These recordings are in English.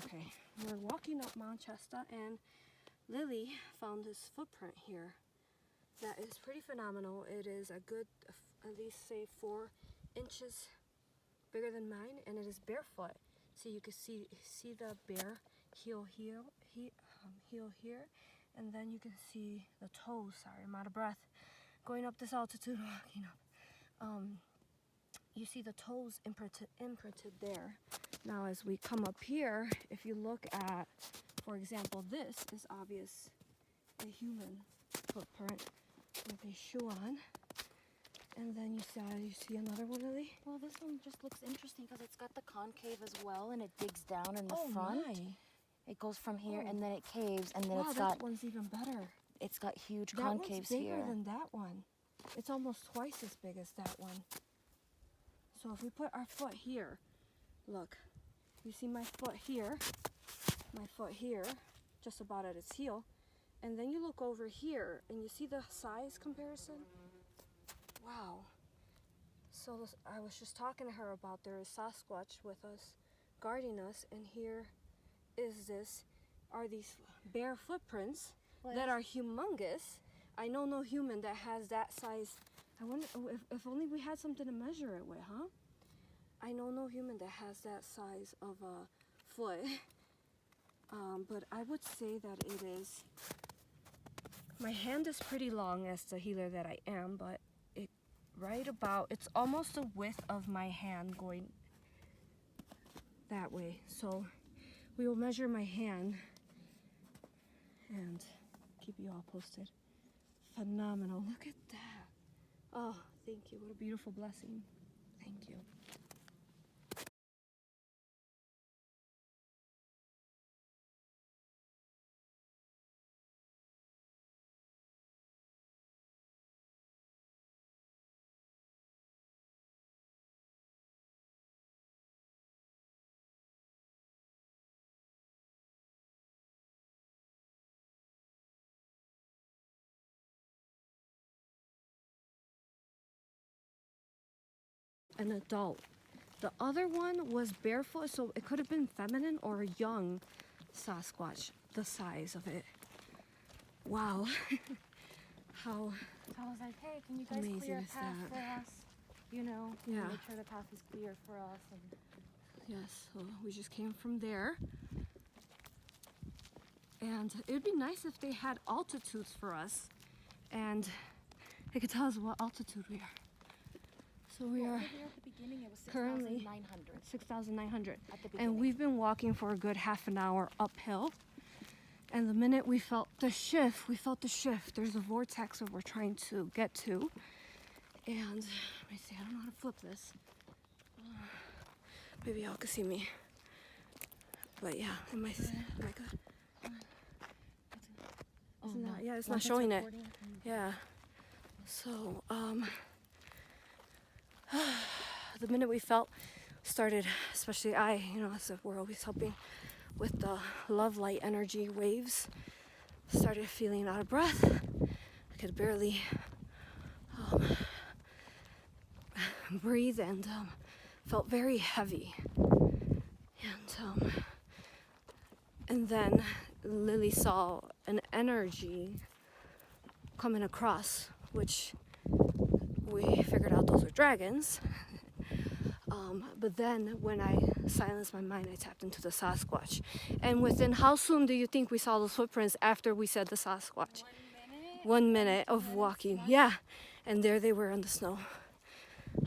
Okay, we're walking up Mount Shasta and Lily found this footprint here that is pretty phenomenal. It is a good, at least say 4 inches bigger than mine, and it is barefoot. So you can see the bare heel here, and then you can see the toes. Sorry, I'm out of breath. Going up this altitude, walking up. You see the toes imprinted there. Now as we come up here, if you look at, for example, this is obvious a human footprint with a shoe on. And then you see another one, Lily? Well, this one just looks interesting because it's got the concave as well, and it digs down in the front. My. It goes from here, and then it caves, and then Wow, it's got... that one's even better. It's got huge that concaves one's bigger here. than that one. It's almost twice as big as that one. So if we put our foot here, look, you see my foot here, just about at its heel, and then you look over here and you see the size comparison. Wow. So I was just talking to her about there is Sasquatch with us, guarding us, and here are these bare footprints that are humongous. I know no human that has that size. I wonder if only we had something to measure it with, huh? I know no human that has that size of a foot. But I would say that it is, my hand is pretty long as the healer that I am, but it's almost the width of my hand going that way. So we will measure my hand and keep you all posted. Phenomenal, look at that. Oh, thank you, what a beautiful blessing. Thank you. An adult. The other one was barefoot, so it could have been feminine or a young Sasquatch, the size of it. Wow. How So I was like, hey, can you guys amazing clear a is path that? for us? You know, Yeah. make sure the path is clear for us. And yes, so we just came from there. And it would be nice if they had altitudes for us, and they could tell us what altitude we are. So we are at the beginning, it was currently 6,900. 6,900. At the beginning. And we've been walking for a good half an hour uphill. And the minute we felt the shift, There's a vortex that we're trying to get to. And let me see, I don't know how to flip this. Maybe y'all can see me. But yeah, am I good? Isn't that, yeah, it's not showing it. Yeah. So, the minute we started, especially as we're always helping with the love light energy waves, started feeling out of breath. I could barely breathe and felt very heavy. And then Lily saw an energy coming across, which we figured out those were dragons. But then when I silenced my mind, I tapped into the Sasquatch. And within how soon do you think we saw those footprints after we said the Sasquatch? 1 minute of walking. Yeah. And there they were in the snow.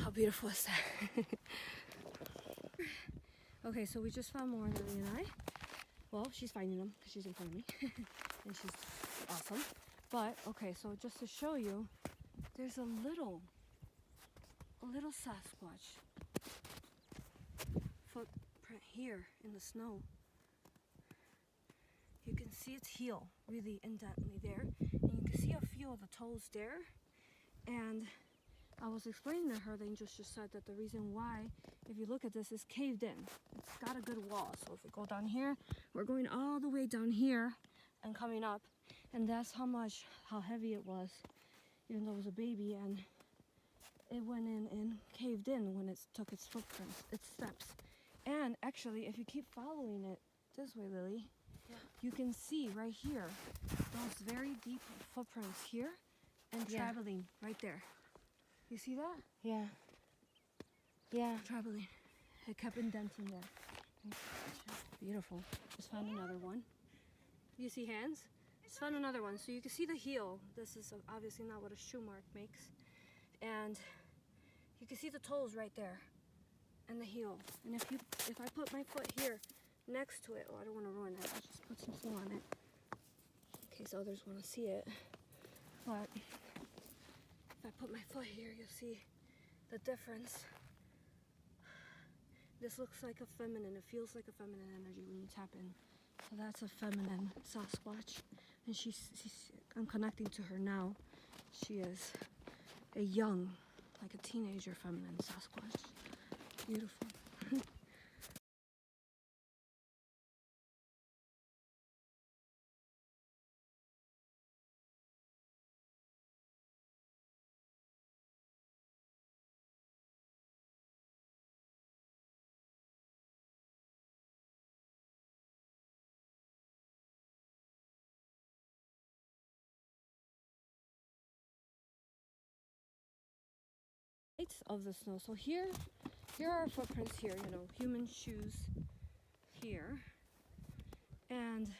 How beautiful is that? Okay, so we just found more, Lily and I. Well, she's finding them because she's in front of me. And she's awesome. But, okay, so just to show you, there's a little Sasquatch footprint here in the snow. You can see its heel really indently there, and you can see a few of the toes there. And I was explaining to her, the angels just said that the reason why, if you look at this, is caved in. It's got a good wall. So if we go down here, we're going all the way down here and coming up, and that's how heavy it was, even though it was a baby, and it went in and caved in when it took its footprints, its steps. And actually, if you keep following it this way, Lily, Yeah. you can see right here those very deep footprints here and traveling right there. You see that? Yeah. Yeah. Traveling. It kept indenting there. Beautiful. Just found another one. You see hands? Just found another one. So you can see the heel. This is obviously not what a shoe mark makes. And you can see the toes right there. And the heel. And if I put my foot here next to it, oh, I don't want to ruin that. I'll just put some snow on it in case others want to see it. But if I put my foot here, you'll see the difference. This looks like a feminine. It feels like a feminine energy when you tap in. So that's a feminine Sasquatch, and I'm connecting to her now. She is a young, like a teenager feminine Sasquatch. Beautiful. Of the snow. So here are footprints here, you know, human shoes here. And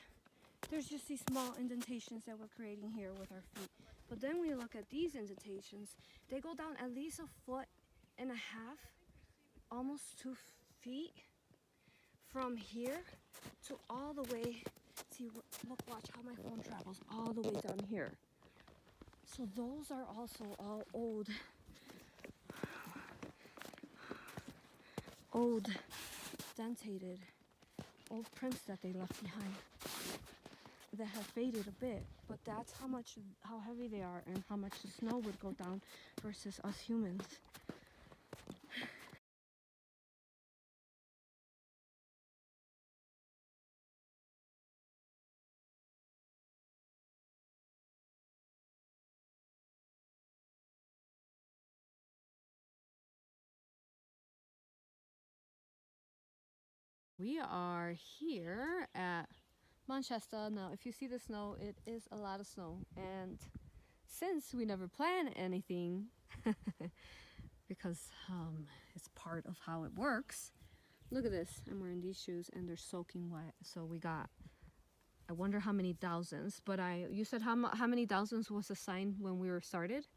there's just these small indentations that we're creating here with our feet. But then we look at these indentations, they go down at least 1.5 feet, almost 2 feet from here to all the way. See, look, watch how my phone travels all the way down here. So those are also all old dentated old prints that they left behind that have faded a bit, but that's how heavy they are and how much the snow would go down versus us humans. We are here at Mount Shasta. Now, if you see the snow, it is a lot of snow. And since we never plan anything, because it's part of how it works, look at this. I'm wearing these shoes and they're soaking wet. So we got, I wonder how many thousands, but you said how many thousands was the sign when we were started?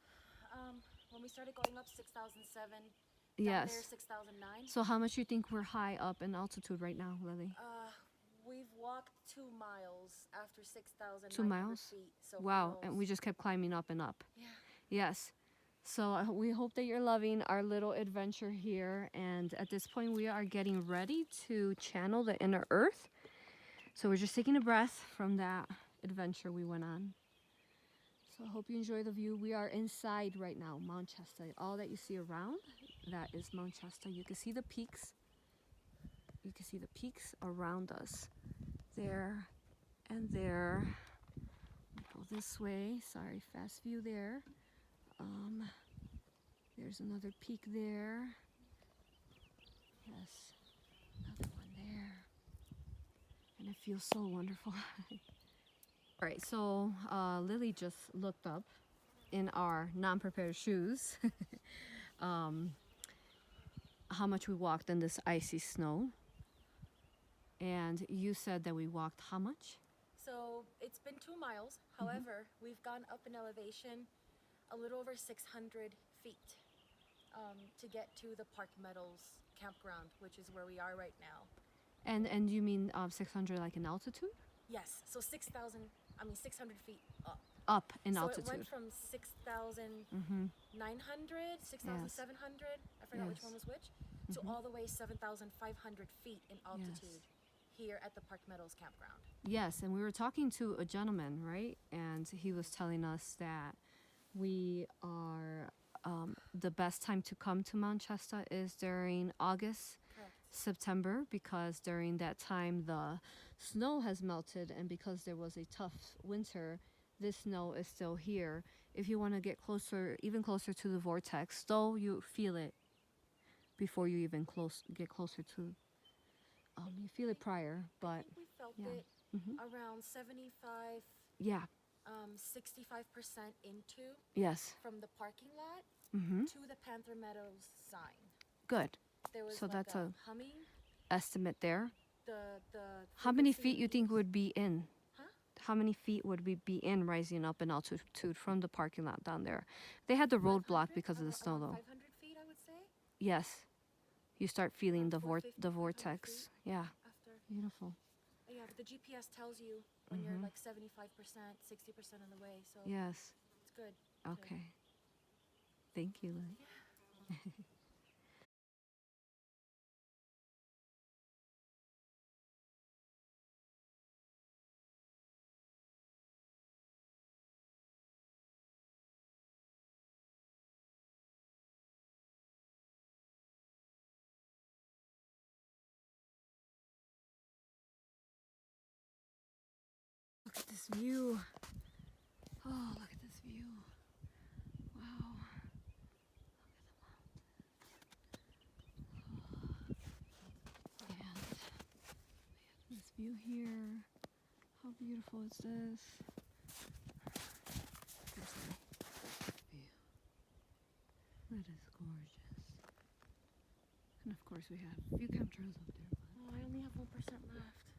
When we started going up, 6,007. Yes. There, 6,009. So how much you think we're high up in altitude right now, Lily? We've walked 2 miles after 6,900 2 miles? feet. So wow, and we just kept climbing up and up. Yeah. Yes. So we hope that you're loving our little adventure here. And at this point, we are getting ready to channel the inner earth. So we're just taking a breath from that adventure we went on. So I hope you enjoy the view. We are inside right now, Mount Shasta. All that you see around, that is Mount Shasta. You can see the peaks. You can see the peaks around us. There and there. Go this way. Sorry, fast view there. There's another peak there. Yes, another one there. And it feels so wonderful. All right, so Lily just looked up in our non-prepared shoes how much we walked in this icy snow. And you said that we walked how much? So it's been 2 miles. However, we've gone up in elevation a little over 600 feet to get to the Park Meadows campground, which is where we are right now. And you mean 600 like in altitude? Yes, so 600 feet up. Up in so altitude. So it went from 6,900, 6,700, I forgot which one was which, to all the way 7,500 feet in altitude here at the Park Meadows campground. Yes, and we were talking to a gentleman, right? And he was telling us that we are, the best time to come to Mount Shasta is during August, September, because during that time the snow has melted, and because there was a tough winter, this snow is still here. If you want to get closer, even closer to the vortex, though you feel it before you even get closer to, you feel it prior, but I think we felt Yeah. it Mm-hmm. around 75, Yeah. 65% into Yes. from the parking lot Mm-hmm. to the Panther Meadows sign. Good. There was So like that's a a humming. estimate there. The How many frequency feet you think meters- would be in? Huh? How many feet would we be in rising up in altitude from the parking lot down there? They had the roadblock 500? because of the snow, Around though. 500 feet, I would say. Yes. You start feeling Around the 450, the 500 vortex. feet Yeah. after. Beautiful. Yeah, but the GPS tells you when you're like 75%, 60% of the way, so Yes. it's good. Okay. Thank you, Lily. Look at this view. Oh, look at this view. Wow. And this view here. How beautiful is this? Here's the view. That is gorgeous. And of course we have a few chemtrails up there. Oh, I only have 1% left.